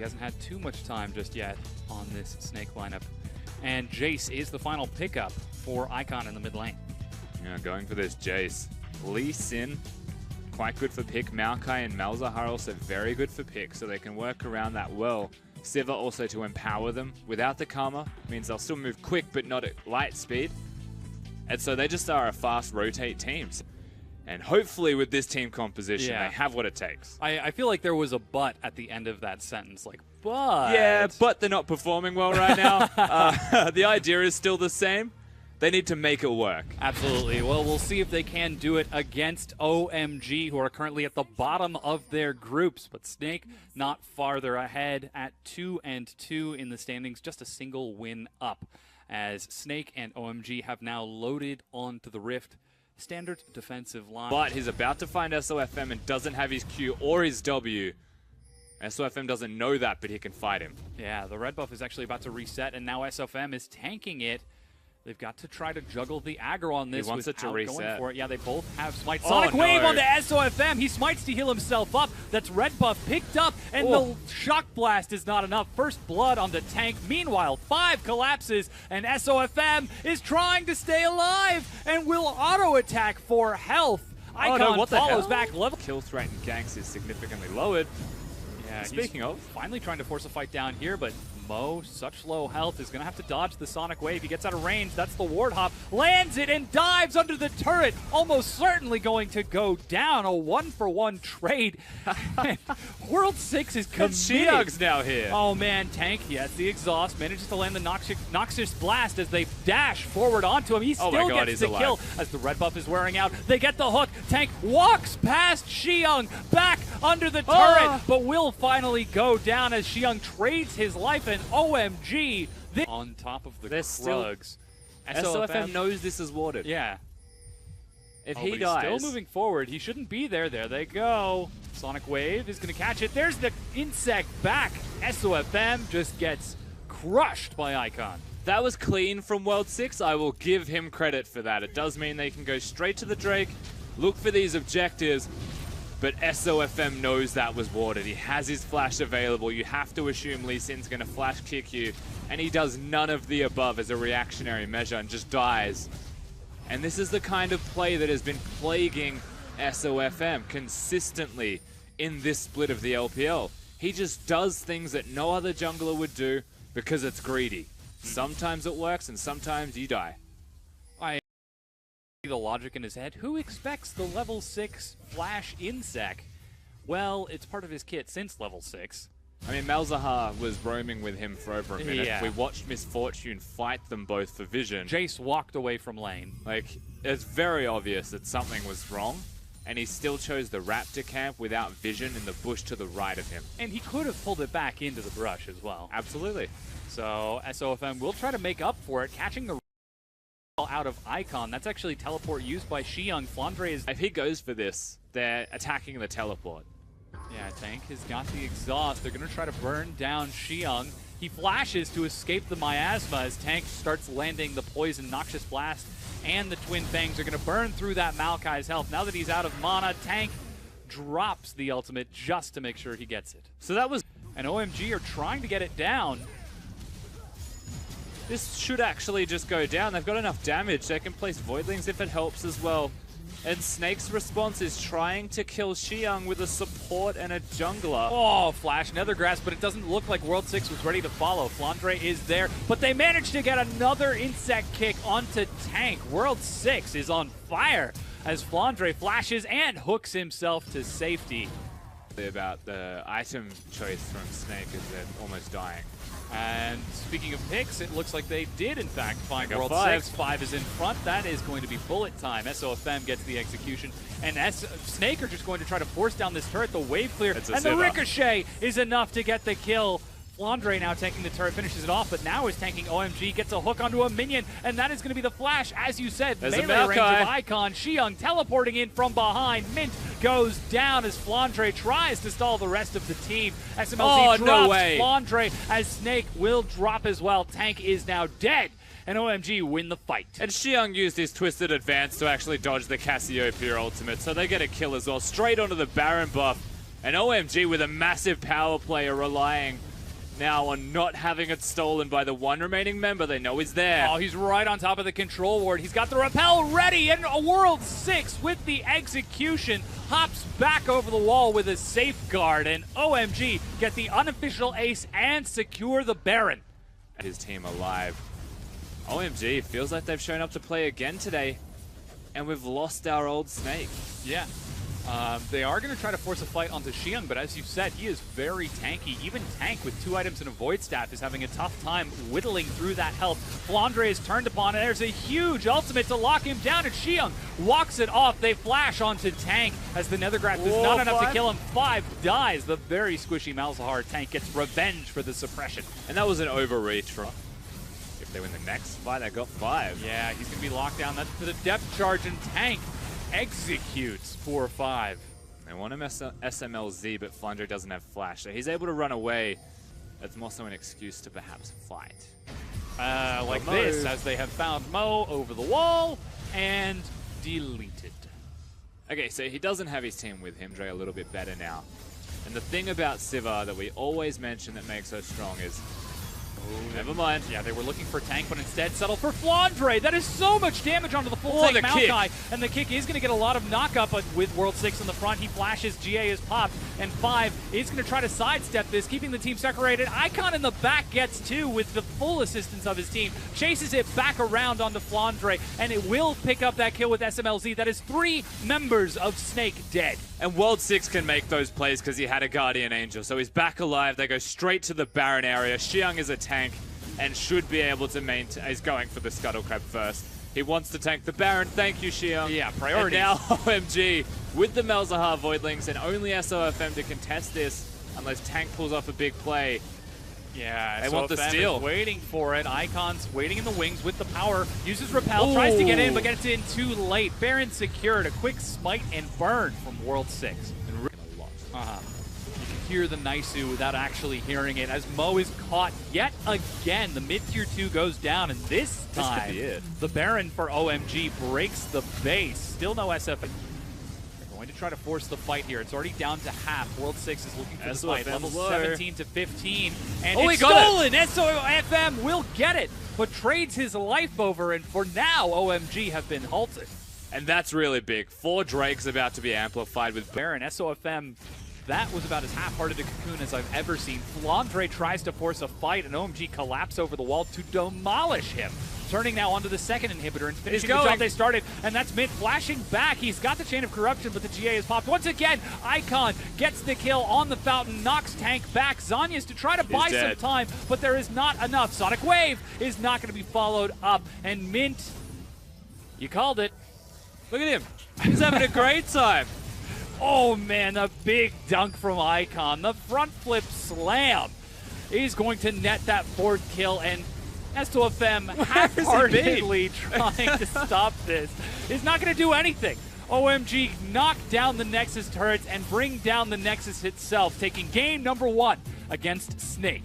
hasn't had too much time just yet on this Snake lineup. And Jace is the final pickup for Icon in the mid lane. Yeah, going for this Jace. Lee Sin, quite good for pick. Maokai and Malzahar also very good for pick, so they can work around that well. Siva also to empower them. Without the Karma, means they'll still move quick, but not at light speed. And so they just are a fast rotate teams. And hopefully with this team composition, they have what it takes. I feel like there was a but at the end of that sentence, like, but... Yeah, but they're not performing well right now. The idea is still the same. They need to make it work. Absolutely. Well, we'll see if they can do it against OMG, who are currently at the bottom of their groups. But Snake not farther ahead at 2-2 in the standings, just a single win up, as Snake and OMG have now loaded onto the Rift. Standard defensive line. But he's about to find SOFM and doesn't have his Q or his W. SOFM doesn't know that, but he can fight him. Yeah, the red buff is actually about to reset, and now SOFM is tanking it. They've got to try to juggle the aggro on this. He wants it to reset. Going for it. Yeah, they both have smite. Sonic Wave on the SOFM. He smites to heal himself up. That's red buff picked up, and the shock blast is not enough. First blood on the tank. Meanwhile, 5 collapses, and SOFM is trying to stay alive and will auto attack for health. Icon follows back. Level kill threat and ganks is significantly lowered. Yeah, speaking of, finally trying to force a fight down here, but Mo, such low health, is going to have to dodge the Sonic Wave. He gets out of range. That's the ward hop. Lands it and dives under the turret. Almost certainly going to go down. A 1-for-1 trade. World 6 is committed. Xiang's now here. Oh, man. Tank, he has the exhaust. Manages to land the Noxious Blast as they dash forward onto him. He still gets the kill as the red buff is wearing out. They get the hook. Tank walks past Xiang back under the turret, but will finally go down as Xiang trades his life. And OMG on top of the Krugs. SOFM knows this is warded. Yeah. If he dies... He's still moving forward. He shouldn't be there. There they go. Sonic Wave is going to catch it. There's the insect back. SOFM just gets crushed by Icon. That was clean from World 6. I will give him credit for that. It does mean they can go straight to the Drake, look for these objectives, but SOFM knows that was warded. He has his flash available. You have to assume Lee Sin's going to flash kick you, and he does none of the above as a reactionary measure and just dies. And this is the kind of play that has been plaguing SOFM consistently in this split of the LPL. He just does things that no other jungler would do because it's greedy. Sometimes it works, and sometimes you die. The logic in his head. Who expects the level 6 flash insec? Well, it's part of his kit since level 6. I mean, Malzahar was roaming with him for over a minute. Yeah. We watched Misfortune fight them both for vision. Jace walked away from lane. Like, it's very obvious that something was wrong, and he still chose the Raptor camp without vision in the bush to the right of him. And he could have pulled it back into the brush as well. Absolutely. So SOFM will try to make up for it, catching the out of Icon. That's actually teleport used by Xiang. Flandre is... If he goes for this, they're attacking the teleport. Yeah, Tank has got the exhaust. They're going to try to burn down Xiang. He flashes to escape the miasma as Tank starts landing the poison. Noxious Blast and the Twin Fangs are going to burn through that Maokai's health. Now that he's out of mana, Tank drops the ultimate just to make sure he gets it. So that was... And OMG are trying to get it down. This should actually just go down. They've got enough damage. They can place Voidlings if it helps as well. And Snake's response is trying to kill Xiang with a support and a jungler. Oh, Flash, Nether Grass, but it doesn't look like World 6 was ready to follow. Flandre is there, but they managed to get another insect kick onto Tank. World 6 is on fire as Flandre flashes and hooks himself to safety. About the item choice from Snake is they're almost dying. And speaking of picks, it looks like they did, in fact, find World 5. 6. 5 is in front. That is going to be bullet time. SOFM gets the execution. And Snake are just going to try to force down this turret. The wave clear. And the ricochet is enough to get the kill. Flandre now tanking the turret, finishes it off, but now is tanking OMG, gets a hook onto a minion, and that is going to be the flash, as you said. There's melee range of Icon. Xiang teleporting in from behind. Mint goes down as Flandre tries to stall the rest of the team. SMLZ drops Flandre as Snake will drop as well. Tank is now dead, and OMG win the fight. And Xiang used his Twisted Advance to actually dodge the Cassiopeia ultimate, so they get a kill as well, straight onto the Baron buff. And OMG with a massive power player relying now on not having it stolen by the one remaining member. They know he's there. Oh, he's right on top of the control ward. He's got the repel ready, and a World 6 with the execution hops back over the wall with a safeguard, and OMG get the unofficial ace and secure the Baron. His team alive. OMG feels like they've shown up to play again today, and we've lost our old Snake. Yeah. They are going to try to force a fight onto Xiang, but as you said, he is very tanky. Even Tank with 2 items and a Void Staff is having a tough time whittling through that health. Flandre is turned upon, and there's a huge ultimate to lock him down, and Xiang walks it off. They flash onto Tank as the Nethergraph is not enough to kill him. 5 dies. The very squishy Malzahar Tank gets revenge for the suppression. And that was an overreach from... If they win the next fight, they got 5. Yeah, he's going to be locked down. That's to the depth charge, and Tank executes 4-5. They want him SMLZ, but Flandre doesn't have flash, so he's able to run away. That's more so an excuse to perhaps fight. Like this, as they have found Mo over the wall and deleted. Okay, so he doesn't have his team with him. Dre a little bit better now. And the thing about Siva that we always mention that makes her strong is... Oh, never mind. Yeah, they were looking for Tank, but instead settle for Flandre. That is so much damage onto the full tank Maokai. And the kick is going to get a lot of knockup, but with World 6 in the front, he flashes, GA is popped, and 5 is going to try to sidestep this, keeping the team separated. Icon in the back gets 2 with the full assistance of his team, chases it back around onto Flandre, and it will pick up that kill with SMLZ. That is 3 members of Snake dead. And World 6 can make those plays because he had a Guardian Angel, so he's back alive. They go straight to the Baron area. Xiang is a tank and should be able to maintain. He's going for the Scuttle Crab first. He wants to tank the Baron. Thank you, Xiang. Yeah, priority. And now OMG with the Malzahar Voidlings and only SOFM to contest this unless Tank pulls off a big play. Yeah, they want the steal. Waiting for it. Icon's waiting in the wings with the power. Uses repel, tries to get in, but gets in too late. Baron secured. A quick smite and burn from World 6. And really a lot. You can hear the Naisu without actually hearing it as Mo is caught yet again. The mid-tier 2 goes down, and this time, could be it. The Baron for OMG breaks the base. Still no SF. Going to try to force the fight here. It's already down to half. World 6 is looking for the fight. Level 17 to 15. And it's stolen! SOFM will get it, but trades his life over, and for now, OMG have been halted. And that's really big. 4 Drakes about to be amplified with Baron. SOFM, that was about as half-hearted a cocoon as I've ever seen. Flandre tries to force a fight, and OMG collapse over the wall to demolish him. Turning now onto the second inhibitor and finishing the job they started, and that's Mint flashing back. He's got the Chain of Corruption, but the GA is popped. Once again, Icon gets the kill on the Fountain, knocks Tank back. Zanya's to try to buy some time, but there is not enough. Sonic Wave is not going to be followed up, and Mint, you called it. Look at him. He's having a great time. Oh man, a big dunk from Icon. The front flip slam. He's going to net that 4th kill, and SOFM half-heartedly trying to stop this is not going to do anything. OMG knock down the Nexus turrets and bring down the Nexus itself, taking game number 1 against Snake.